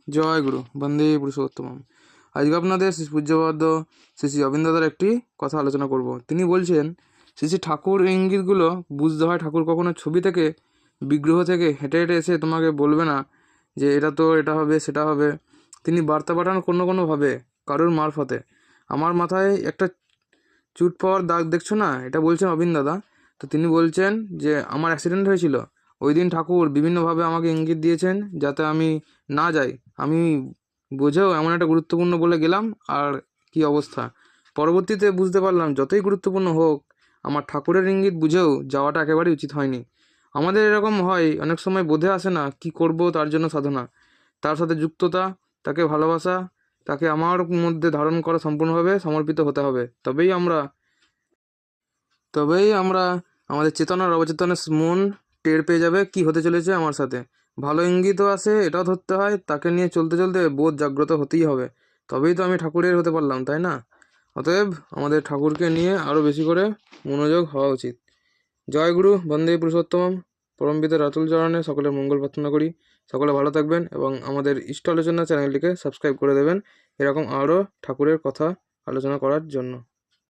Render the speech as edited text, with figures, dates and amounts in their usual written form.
জয় গুরু, বন্দে পুরুষোত্তম। আজকে আপনাদের শ্রী পূজ্যপাদ শ্রী শ্রী অবিন্দ দাদার একটি কথা আলোচনা করব। তিনি বলছেন, শ্রী শ্রী ঠাকুর ইঙ্গিতগুলো বুঝতে হয়। ঠাকুর কখনো ছবি থেকে, বিগ্রহ থেকে হেঁটে হেঁটে এসে তোমাকে বলবে না যে এটা হবে সেটা হবে। তিনি বার্তা পাঠান কোনোভাবে, কারোর মারফতে। আমার মাথায় একটা চুট পাওয়ার দাগ দেখছো না, এটা বলছেন অবিন্দ দাদা। তো তিনি বলছেন যে আমার অ্যাক্সিডেন্ট হয়েছিল, ওই দিন ঠাকুর বিভিন্নভাবে আমাকে ইঙ্গিত দিয়েছেন যাতে আমি না যাই। আমি বুঝেও এমন একটা গুরুত্বপূর্ণ বলে গেলাম, আর কি অবস্থা। পরবর্তীতে বুঝতে পারলাম যতই গুরুত্বপূর্ণ হোক, আমার ঠাকুরের ইঙ্গিত বুঝেও যাওয়াটা একেবারেই উচিত হয়নি। আমাদের এরকম হয়, অনেক সময় বোধে আসে না কি করব, তার জন্য সাধনা, তার সাথে যুক্ততা, তাকে ভালোবাসা, তাকে আমার মধ্যে ধারণ করা সম্পূর্ণভাবে সমর্পিত হতে হবে। তবেই আমরা আমাদের চেতনার অবচেতনের মন টের পেয়ে যাবে কি হতে চলেছে আমার সাথে। ভালো ইঙ্গিতও আসে, এটাও ধরতে হয়। তাকে নিয়ে চলতে চলতে বোধ জাগ্রত হতেই হবে, তবেই তো আমি ঠাকুরের হতে পারলাম, তাই না? অতএব আমাদের ঠাকুরকে নিয়ে আরও বেশি করে মনোযোগ হওয়া উচিত। জয় গুরু, বন্দে পুরুষোত্তম। পরমপিতার রাতুল চরণে সকলের মঙ্গল প্রার্থনা করি। সকলে ভালো থাকবেন এবং আমাদের ইষ্ট আলোচনা চ্যানেলটিকে সাবস্ক্রাইব করে দেবেন, এরকম আরও ঠাকুরের কথা আলোচনা করার জন্য।